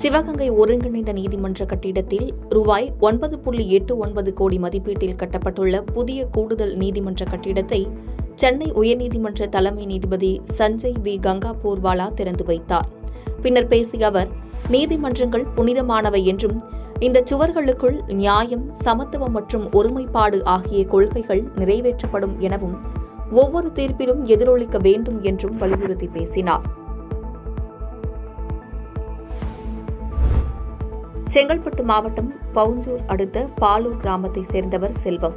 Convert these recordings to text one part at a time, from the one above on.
சிவகங்கை ஒருங்கிணைந்த நீதிமன்ற கட்டிடத்தில் ரூபாய் 9.89 கோடி மதிப்பீட்டில் கட்டப்பட்டுள்ள புதிய கூடுதல் நீதிமன்ற கட்டிடத்தை சென்னை உயர்நீதிமன்ற தலைமை நீதிபதி சஞ்சய் வி கங்காபூர்வாலா திறந்து வைத்தார். பின்னர் பேசிய அவர், நீதிமன்றங்கள் புனிதமானவை என்றும் இந்த சுவர்களுக்குள் நியாயம், சமத்துவம் மற்றும் ஒருமைப்பாடு ஆகிய கொள்கைகள் நிறைவேற்றப்படும் எனவும் ஒவ்வொரு தீர்ப்பிலும் எதிரொலிக்க வேண்டும் என்றும் வலியுறுத்தி பேசினார். செங்கல்பட்டு மாவட்டம் பவுஞ்சூர் அடுத்த பாலூர் கிராமத்தை சேர்ந்தவர் செல்வம்.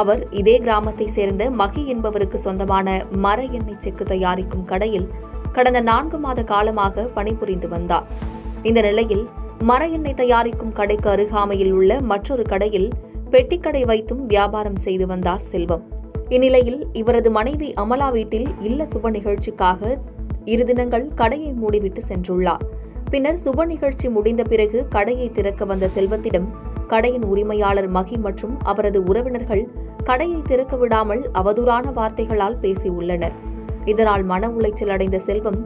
அவர் இதே கிராமத்தை சேர்ந்த மகி என்பவருக்கு சொந்தமான மர எண்ணெய் செக்கு தயாரிக்கும் கடையில் கடந்த 4 மாத காலமாக பணிபுரிந்து வந்தார். இந்த நிலையில் மர எண்ணெய் தயாரிக்கும் கடைக்கு அருகாமையில் உள்ள மற்றொரு கடையில் பெட்டிக்கடை வைத்தும் வியாபாரம் செய்து வந்தார் செல்வம். இந்நிலையில் இவரது மனைவி அமலா வீட்டில் இல்ல சுப நிகழ்ச்சிக்காக 2 தினங்கள் கடையை மூடிவிட்டு சென்றுள்ளார். பின்னர் சுப நிகழ்ச்சி முடிந்த பிறகு கடையை திறக்க வந்த செல்வத்திடம் கடையின் உரிமையாளர் மகி மற்றும் அவரது உறவினர்கள் கடையை திறக்க விடாமல் அவதூறான வார்த்தைகளால் பேசியுள்ளனர். இதனால் மன உளைச்சல் அடைந்த செல்வம்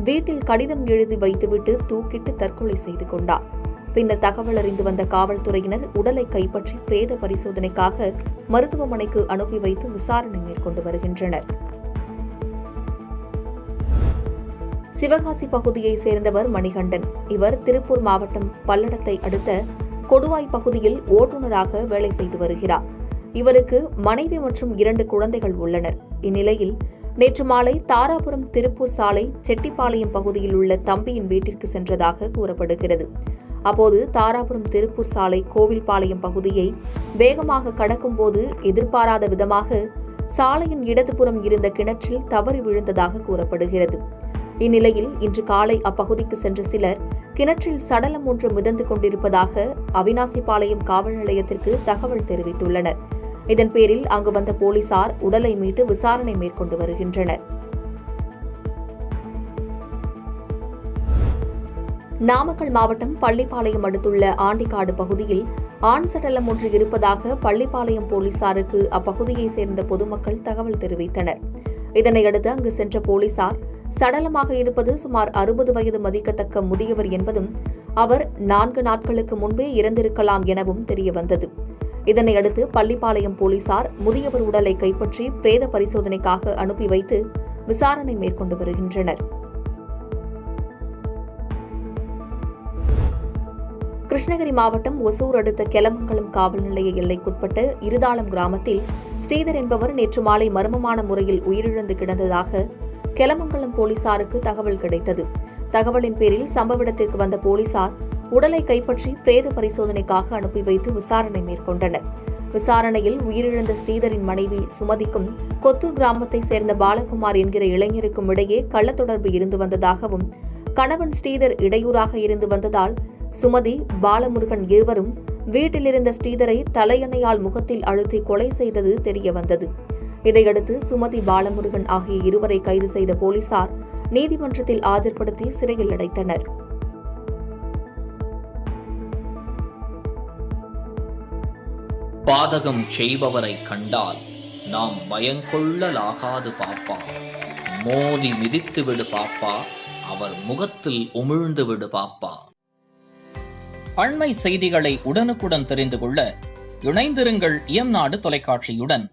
வீட்டில் கடிதம் எழுதி வைத்துவிட்டு தூக்கிட்டு தற்கொலை செய்து கொண்டார். பின்னர் தகவல் அறிந்து வந்த காவல்துறையினர் உடலை கைப்பற்றி பிரேத பரிசோதனைக்காக மருத்துவமனைக்கு அனுப்பி வைத்து விசாரணை மேற்கொண்டு வருகின்றனர். சிவகாசி பகுதியை சேர்ந்தவர் மணிகண்டன். இவர் திருப்பூர் மாவட்டம் பல்லடத்தை அடுத்த கொடுவாய் பகுதியில் ஓட்டுநராக வேலை செய்து வருகிறார். இவருக்கு மனைவி மற்றும் 2 குழந்தைகள் உள்ளனர். இந்நிலையில் நேற்று மாலை தாராபுரம் திருப்பூர் சாலை செட்டிப்பாளையம் பகுதியில் உள்ள தம்பியின் வீட்டிற்கு சென்றதாக கூறப்படுகிறது. அப்போது தாராபுரம் திருப்பூர் சாலை கோவில்பாளையம் பகுதியை வேகமாக கடக்கும்போது எதிர்பாராத விதமாக சாலையின் இடதுபுறம் இருந்த கிணற்றில் தவறி விழுந்ததாக கூறப்படுகிறது. இந்நிலையில் இன்று காலை அப்பகுதிக்கு சென்ற சிலர் கிணற்றில் சடலம் ஒன்று மிதந்து கொண்டிருப்பதாக அவினாசிபாளையம் காவல் நிலையத்திற்கு தகவல் தெரிவித்துள்ளனர். இதன் பேரில் அங்கு வந்த போலீசார் உடலை மீட்டு விசாரணை மேற்கொண்டு வருகின்றனர். நாமக்கல் மாவட்டம் பள்ளிப்பாளையம் அடுத்துள்ள ஆண்டிக்காடு பகுதியில் ஆண் சடலம் ஒன்று இருப்பதாக பள்ளிப்பாளையம் போலீசாருக்கு அப்பகுதியை சேர்ந்த பொதுமக்கள் தகவல் தெரிவித்தனர். இதனையடுத்து அங்கு சென்ற போலீசார் சடலமாக இருப்பது சுமார் 60 வயது மதிக்கத்தக்க முதியவர் என்பதும் அவர் 4 நாட்களுக்கு முன்பே இறந்திருக்கலாம் எனவும் தெரியவந்தது. இதனையடுத்து பள்ளிப்பாளையம் போலீசார் முதியவர் உடலை கைப்பற்றி பிரேத பரிசோதனைக்காக அனுப்பி வைத்து விசாரணை மேற்கொண்டு வருகின்றனர். கிருஷ்ணகிரி மாவட்டம் ஒசூர் அடுத்த கெலமங்கலம் காவல் நிலைய எல்லைக்குட்பட்ட இருதாளம் கிராமத்தில் ஸ்ரீதர் என்பவர் நேற்று மாலை மர்மமான முறையில் உயிரிழந்து கிடந்ததாக கெலமங்கலம் போலீசாருக்கு தகவல் கிடைத்தது. தகவலின் பேரில் சம்பவ இடத்திற்கு வந்த போலீசார் உடலை கைப்பற்றி பிரேத பரிசோதனைக்காக அனுப்பி வைத்து விசாரணை மேற்கொண்டனர். விசாரணையில் உயிரிழந்த ஸ்ரீதரின் மனைவி சுமதிக்கும் கொத்தூர் கிராமத்தை சேர்ந்த பாலகுமார் என்கிற இளைஞருக்கும் இடையே கள்ளத்தொடர்பு இருந்து வந்ததாகவும், கணவன் ஸ்ரீதர் இடையூறாக இருந்து வந்ததால் சுமதி, பாலமுருகன் இருவரும் வீட்டிலிருந்த ஸ்ரீதரை தலையணையால் முகத்தில் அழுத்தி கொலை செய்தது தெரியவந்தது. இதையடுத்து சுமதி, பாலமுருகன் ஆகிய இருவரை கைது செய்த போலீசார் நீதிமன்றத்தில் ஆஜர்படுத்தி சிறையில் அடைத்தனர். பாதகம் செய்பவரை கண்டால் நாம் பயங்கொள்ளலாகாது பாப்பா, மோதி மிதித்து விடு பாப்பா, அவர் முகத்தில் உமிழ்ந்து விடு பாப்பா. அண்மை செய்திகளை உடனுக்குடன் தெரிந்து கொள்ள இணைந்திருங்கள் இயம்நாடு தொலைக்காட்சியுடன்.